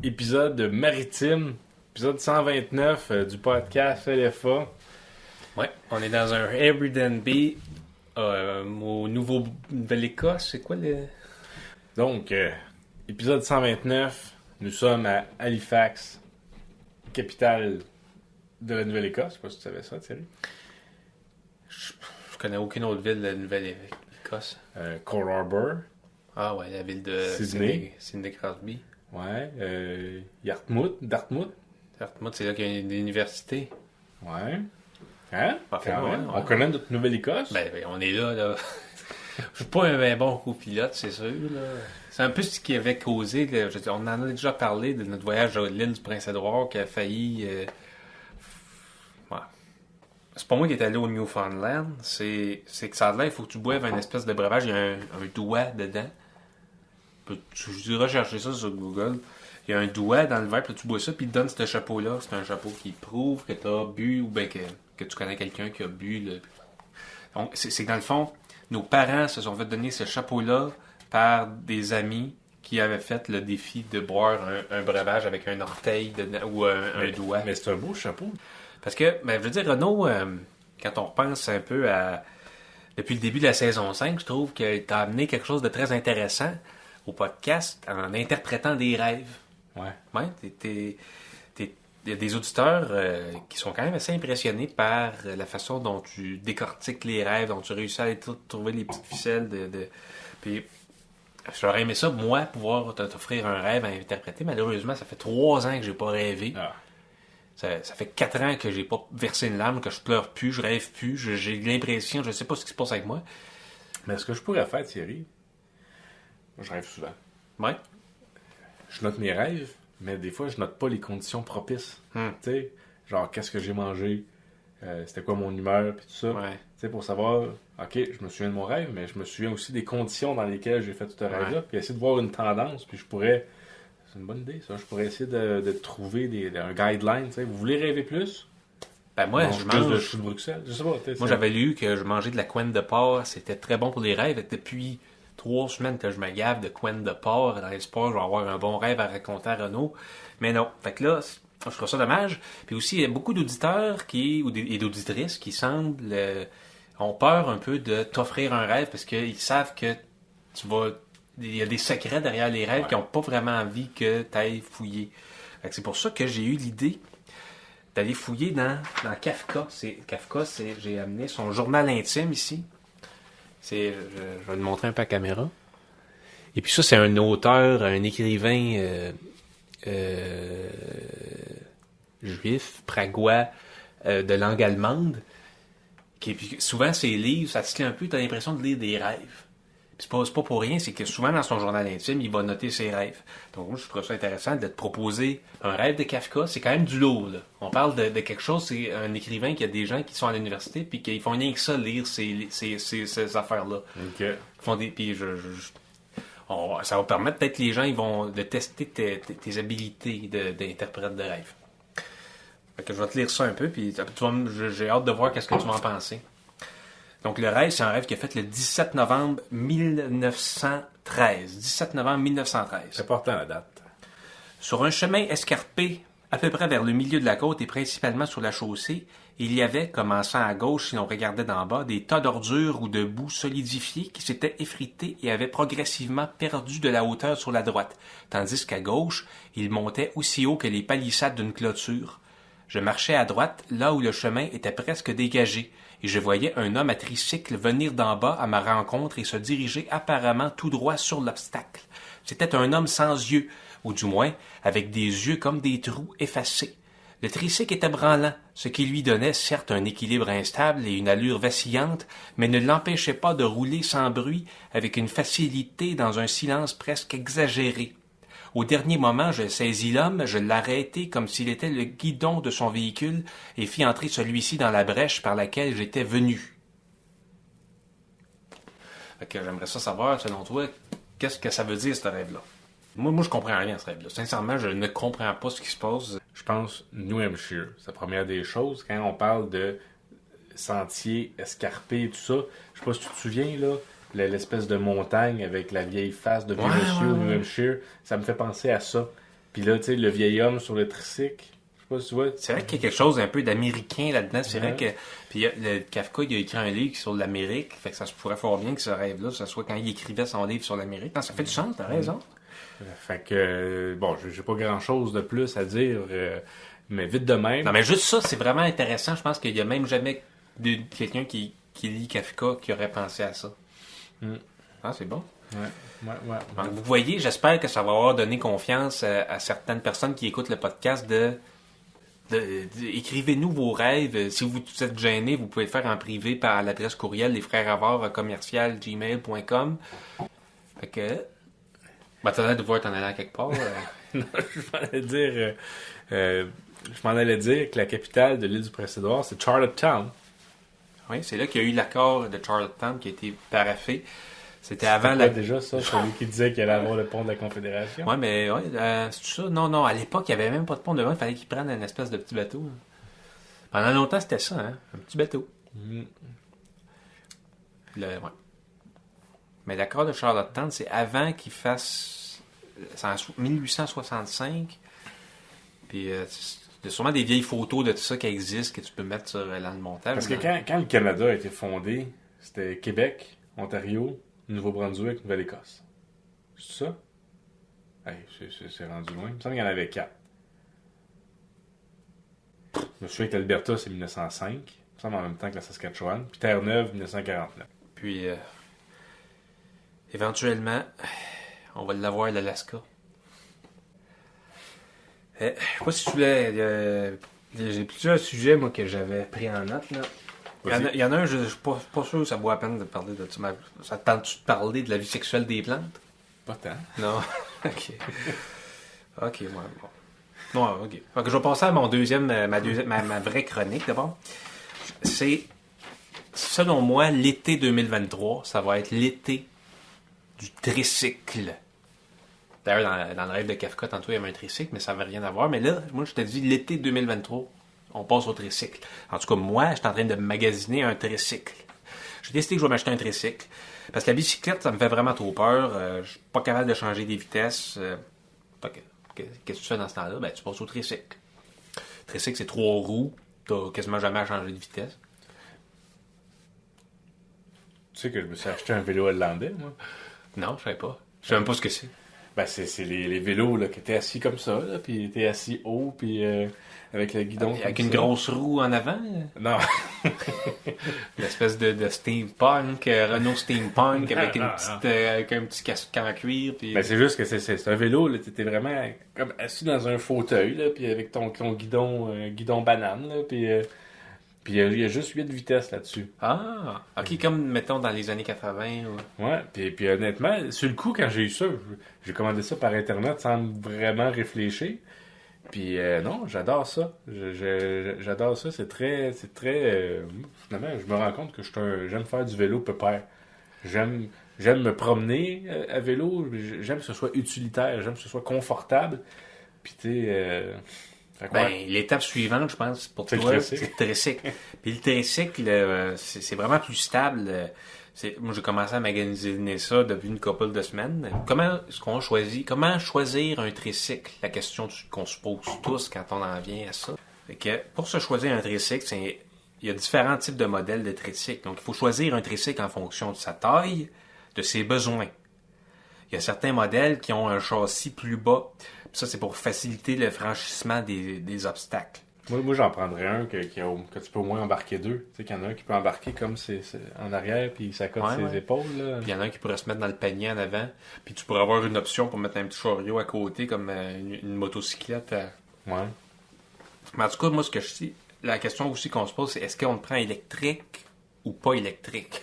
épisode maritime, épisode 129 du podcast LFA. Ouais, on est dans un Airbnb au Nouvelle-Écosse. C'est quoi le... Donc, épisode 129, nous sommes à Halifax, capitale de la Nouvelle-Écosse. Je sais pas si tu savais ça, Thierry. Je connais aucune autre ville de la Nouvelle-Écosse. Coal Harbour. Ah ouais, la ville de Sidney Crosby. Ouais, Dartmouth. Dartmouth, c'est là qu'il y a une université. Ouais. Hein? Enfin, Quand même. ouais. On connaît notre Nouvelle-Écosse. Ben, on est là. Je suis pas un bon copilote, c'est sûr. Là. C'est un peu ce qui avait causé. Là, on en a déjà parlé de notre voyage à l'île du Prince-Édouard qui a failli. Ouais. C'est pas moi qui est allé au Newfoundland. C'est que ça a l'air, il faut que tu boives un espèce de breuvage. Il y a un doigt dedans. Tu rechercher ça sur Google. Il y a un doigt dans le verre, puis tu bois ça, puis il te donne ce chapeau-là. C'est un chapeau qui prouve que tu as bu, ou bien que tu connais quelqu'un qui a bu. Là. Donc, c'est que dans le fond, nos parents se sont fait donner ce chapeau-là par des amis qui avaient fait le défi de boire un breuvage avec un orteil ou un doigt. Mais c'est un beau chapeau. Parce que, je veux dire, Renaud, quand on repense un peu à... Depuis le début de la saison 5, je trouve qu'il t'a amené quelque chose de très intéressant au podcast en interprétant des rêves. Ouais. Il y a des auditeurs qui sont quand même assez impressionnés par la façon dont tu décortiques les rêves, dont tu réussis à trouver les petites ficelles Puis, j'aurais aimé ça, moi, pouvoir t'offrir un rêve à interpréter. Malheureusement, ça fait 3 ans que j'ai pas rêvé. Ah. Ça fait 4 ans que j'ai pas versé une larme, que je pleure plus, je rêve plus, j'ai l'impression, je sais pas ce qui se passe avec moi. Mais ce que je pourrais faire, Thierry, moi, je rêve souvent. Ouais. Je note mes rêves, mais des fois, je note pas les conditions propices. Tu sais, genre, qu'est-ce que j'ai mangé, c'était quoi mon humeur, puis tout ça. Ouais. Tu sais, pour savoir, OK, je me souviens de mon rêve, mais je me souviens aussi des conditions dans lesquelles j'ai fait tout ce rêve-là, puis essayer de voir une tendance, puis je pourrais... C'est une bonne idée, ça. Je pourrais essayer de trouver un guideline, tu sais. Vous voulez rêver plus? Ben moi, je mange plus de chou de Bruxelles. Je sais pas. Moi, j'avais lu que je mangeais de la couenne de porc, c'était très bon pour les rêves. Depuis 3 semaines que je me gave de couenne de porc dans l'espoir que je vais avoir un bon rêve à raconter à Renaud. Mais non. Fait que là, je trouve ça dommage. Puis aussi, il y a beaucoup d'auditeurs et d'auditrices qui semblent ont peur un peu de t'offrir un rêve parce qu'ils savent que il y a des secrets derrière les rêves qui n'ont pas vraiment envie que tu ailles fouiller. Fait que c'est pour ça que j'ai eu l'idée d'aller fouiller dans Kafka. J'ai amené son journal intime ici. Je vais le montrer un peu à la caméra. Et puis ça, c'est un auteur, un écrivain juif, pragois, de langue allemande. Puis souvent, ses livres, ça se lit un peu, tu as l'impression de lire des rêves. Puis c'est pas pour rien, c'est que souvent dans son journal intime, il va noter ses rêves. Donc moi, je trouve ça intéressant de te proposer un rêve de Kafka. C'est quand même du lourd, là. On parle de quelque chose, c'est un écrivain qui a des gens qui sont à l'université puis qui font rien que ça, lire ces affaires-là. OK. Ils font puis ça va permettre peut-être que les gens ils vont de tester tes habiletés d'interprète de rêve. Fait que je vais te lire ça un peu, puis j'ai hâte de voir qu'est-ce que tu vas en penser. Donc, le rêve, c'est un rêve qui a fait le 17 novembre 1913. 17 novembre 1913. C'est important, la date. Sur un chemin escarpé, à peu près vers le milieu de la côte et principalement sur la chaussée, il y avait, commençant à gauche si l'on regardait d'en bas, des tas d'ordures ou de boue solidifiées qui s'étaient effrités et avaient progressivement perdu de la hauteur sur la droite, tandis qu'à gauche, ils montaient aussi haut que les palissades d'une clôture. Je marchais à droite, là où le chemin était presque dégagé, et je voyais un homme à tricycle venir d'en bas à ma rencontre et se diriger apparemment tout droit sur l'obstacle. C'était un homme sans yeux, ou du moins avec des yeux comme des trous effacés. Le tricycle était branlant, ce qui lui donnait certes un équilibre instable et une allure vacillante, mais ne l'empêchait pas de rouler sans bruit, avec une facilité dans un silence presque exagéré. Au dernier moment, je saisis l'homme, je l'arrêtai comme s'il était le guidon de son véhicule et fis entrer celui-ci dans la brèche par laquelle j'étais venu. Fait que j'aimerais ça savoir, selon toi, qu'est-ce que ça veut dire, ce rêve-là? Moi, je comprends rien à ce rêve-là. Sincèrement, je ne comprends pas ce qui se passe. Je pense New Hampshire. C'est la première des choses. Quand on parle de sentiers escarpés et tout ça, je sais pas si tu te souviens, là, l'espèce de montagne avec la vieille face de vieux monsieur au New Hampshire, ça me fait penser à ça. Puis là, tu sais, le vieil homme sur le tricycle. Je sais pas si tu vois. C'est vrai qu'il y a quelque chose un peu d'américain là-dedans. C'est vrai Ouais. que. Puis le Kafka, il a écrit un livre sur l'Amérique. Fait que ça se pourrait fort bien que ce rêve-là, ce soit quand il écrivait son livre sur l'Amérique. Non, ça fait du sens, t'as raison. Fait que, bon, j'ai pas grand-chose de plus à dire, mais vite de même. Non, mais juste ça, c'est vraiment intéressant. Je pense qu'il y a même jamais quelqu'un qui lit Kafka qui aurait pensé à ça. Mm. Ah, c'est bon. Ouais. Donc, vous voyez, j'espère que ça va avoir donné confiance à certaines personnes qui écoutent le podcast écrivez-nous vos rêves. Si vous êtes gêné, vous pouvez le faire en privé par l'adresse courriel lesfrèresavard@commercial@gmail.com. Fait que... Ben, t'as l'air de voir t'en aller à quelque part. Non, je m'en allais dire que la capitale de l'île du Prince-Édouard, c'est Charlottetown. Oui, c'est là qu'il y a eu l'accord de Charlottetown qui a été paraphé. C'était Avant avant la... déjà ça, celui qui disait qu'il allait avoir le pont de la Confédération. Ouais, mais c'est ça? Non, à l'époque, il n'y avait même pas de pont devant, il fallait qu'ils prennent une espèce de petit bateau. Pendant longtemps, c'était ça, hein? Un petit bateau. Mm. Ouais. Mais l'accord de Charlottetown, c'est avant qu'ils fassent... C'est en 1865. Puis il y a sûrement des vieilles photos de tout ça qui existent que tu peux mettre sur dans le montage. Parce que quand le Canada a été fondé, c'était Québec, Ontario, Nouveau-Brunswick, Nouvelle-Écosse. C'est ça? Hey, c'est rendu loin. Il me semble qu'il y en avait 4. Je me souviens que l'Alberta, c'est 1905. Il me semble en même temps que la Saskatchewan. Puis Terre-Neuve, 1949. Puis, éventuellement, on va l'avoir l'Alaska. Je sais pas si tu voulais... j'ai plusieurs sujets, moi, que j'avais pris en note, là. Il y en a un, je suis pas sûr que ça vaut la peine de parler de ça. Ça te tente-tu de parler de la vie sexuelle des plantes? Pas tant. Non. OK. OK, ouais, bon. Non, OK. Fait que je vais passer à mon ma vraie chronique, d'abord. C'est, selon moi, l'été 2023, ça va être l'été du tricycle. D'ailleurs, dans le rêve de Kafka, tantôt, il y avait un tricycle, mais ça n'avait rien à voir. Mais là, moi, je te dis, l'été 2023, on passe au tricycle. En tout cas, moi, je suis en train de magasiner un tricycle. J'ai décidé que je vais m'acheter un tricycle. Parce que la bicyclette, ça me fait vraiment trop peur. Je suis pas capable de changer des vitesses. Qu'est-ce que tu fais dans ce temps-là? Ben, tu passes au tricycle. Le tricycle, c'est 3 roues. T'as quasiment jamais à changer de vitesse. Tu sais que je me suis acheté un vélo hollandais, moi. Non, je sais pas. Je sais même pas ce que c'est. Ben, c'est les vélos là, qui étaient assis comme ça, là, puis étaient assis haut, puis avec le guidon. Avec comme une ça. grosse roue en avant. Non. L'espèce de steampunk, Renault steampunk avec avec un petit casque en cuir. Puis... Ben, c'est juste que c'est un vélo, là, t'étais vraiment comme assis dans un fauteuil, là, puis avec ton guidon banane, là, puis il y a juste 8 vitesses là-dessus. Ah, ok, comme mettons dans les années 80. Ou... Ouais, puis honnêtement, sur le coup, quand j'ai eu ça, j'ai commandé ça par Internet sans vraiment réfléchir. Puis non, j'adore ça. J'adore ça. C'est très... finalement, je me rends compte que j'aime faire du vélo pépère. J'aime me promener à vélo. J'aime que ce soit utilitaire. J'aime que ce soit confortable. Puis tu sais... l'étape suivante, je pense, pour c'est toi, le c'est le tricycle. Puis le tricycle, c'est vraiment plus stable. Moi, j'ai commencé à magasiner ça depuis une couple de semaines. Comment choisir un tricycle? La question qu'on se pose tous quand on en vient à ça. Fait que pour se choisir un tricycle, il y a différents types de modèles de tricycle. Donc, il faut choisir un tricycle en fonction de sa taille, de ses besoins. Il y a certains modèles qui ont un châssis plus bas. Puis ça, c'est pour faciliter le franchissement des obstacles. Moi, j'en prendrais un que tu peux au moins embarquer deux. Tu sais qu'il y en a un qui peut embarquer comme c'est en arrière, puis ça cote ses épaules. Là. Puis il y en a un qui pourrait se mettre dans le panier en avant. Puis tu pourrais avoir une option pour mettre un petit chariot à côté, comme une motocyclette. Ouais. Mais en tout cas, moi, ce que je dis, la question aussi qu'on se pose, c'est est-ce qu'on le prend électrique ou pas électrique?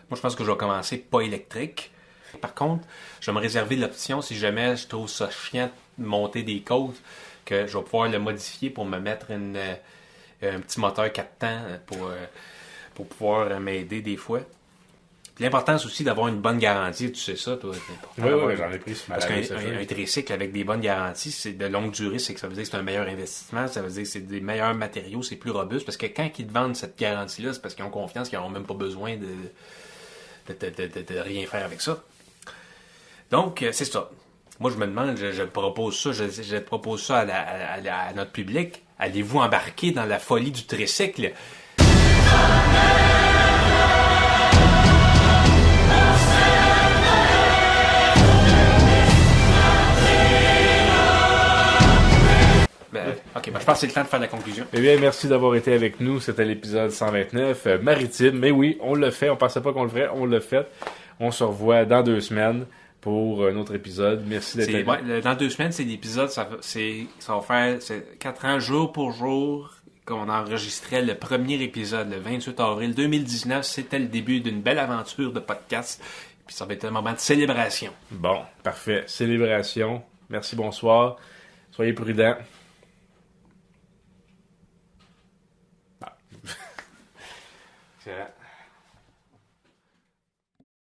Moi, je pense que je vais commencer pas électrique. Par contre, je vais me réserver l'option, si jamais je trouve ça chiant de monter des côtes, que je vais pouvoir le modifier pour me mettre un petit moteur 4 temps pour pouvoir m'aider des fois. Puis l'important, c'est aussi d'avoir une bonne garantie. Tu sais ça, toi? Oui, j'en ai pris sur ma Parce qu'un tricycle avec des bonnes garanties, c'est de longue durée, c'est que ça veut dire que c'est un meilleur investissement, ça veut dire que c'est des meilleurs matériaux, c'est plus robuste. Parce que quand ils te vendent cette garantie-là, c'est parce qu'ils ont confiance qu'ils n'auront même pas besoin de rien faire avec ça. Donc, c'est ça. Moi, je me demande, je propose ça, je propose ça à notre public. Allez-vous embarquer dans la folie du tricycle? OK, je pense que c'est le temps de faire la conclusion. Eh bien, merci d'avoir été avec nous. C'était l'épisode 129, maritime. Mais oui, on l'a fait. On pensait pas qu'on le ferait. On l'a fait. On se revoit dans 2 semaines pour un autre épisode. Merci d'être avec nous. Dans 2 semaines, c'est l'épisode, ça va faire 4 ans, jour pour jour, qu'on enregistrait le premier épisode, le 28 avril 2019. C'était le début d'une belle aventure de podcast. Puis ça va être un moment de célébration. Bon, parfait. Célébration. Merci, bonsoir. Soyez prudents.